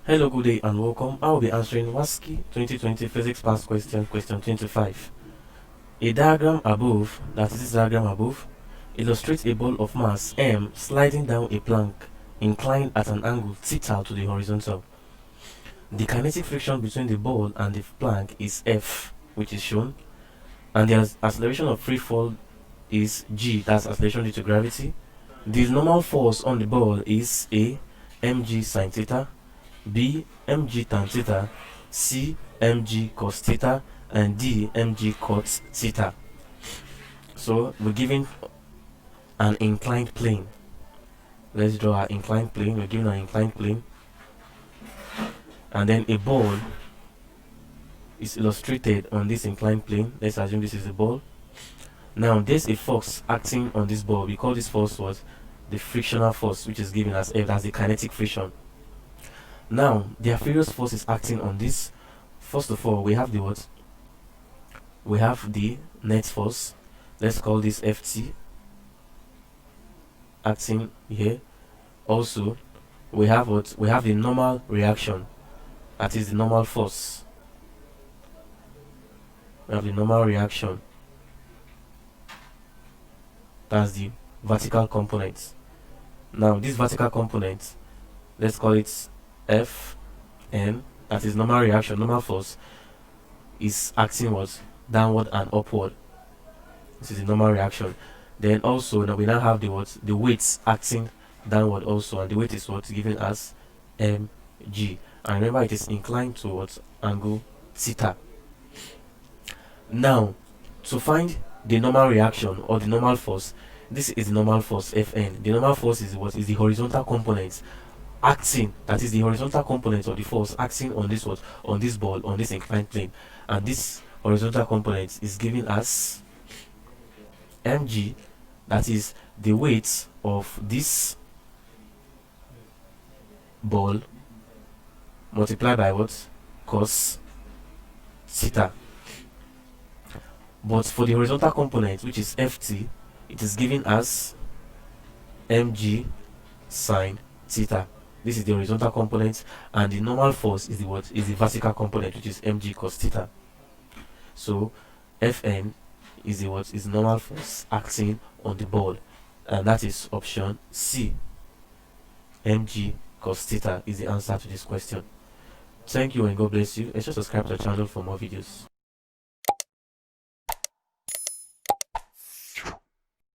Hello, good day and welcome. I will be answering WASSCE 2020 Physics Past Question, question 25. A diagram above, that is this diagram above, illustrates a ball of mass m sliding down a plank inclined at an angle theta to the horizontal. The kinetic friction between the ball and the plank is F, which is shown, and the acceleration of free fall is G, that's acceleration due to gravity. The normal force on the ball is A, mg sin theta, B, mg tan theta, C, mg cos theta, and D, mg cot theta. So we're given an inclined plane. Let's draw our inclined plane. We're given an inclined plane, and then a ball is illustrated on this inclined plane. Let's assume this is a ball. Now there's a force acting on this ball. We call this force what? The frictional force, which is given as F, that's the kinetic friction. Now there are various forces acting on this. First of all, we have the what? We have the net force. Let's call this Ft, acting here. Also, we have what? We have the normal reaction, that is the normal force. We have the normal reaction, that's the vertical component. Now this vertical component, let's call it Fn, that is normal reaction, normal force, is acting what? Downward and upward. This is the normal reaction. Then also now we now have the what? The weights acting downward also, and the weight is what? Given as mg. And remember, it is inclined towards angle theta. Now to find the normal reaction or the normal force, this is the normal force Fn. The normal force is what? Is the horizontal component acting, that is the horizontal component of the force acting on this what? On this ball, on this inclined plane. And this horizontal component is given as mg, that is the weight of this ball multiplied by what? Cos theta. But for the horizontal component, which is Ft, it is given as mg sin theta. This is the horizontal component, and the normal force is the what? Is the vertical component, which is mg cos theta. So Fn is the what? Is normal force acting on the ball, and that is option C. Mg cos theta is the answer to this question. Thank you and God bless you. Let's just subscribe to the channel for more videos.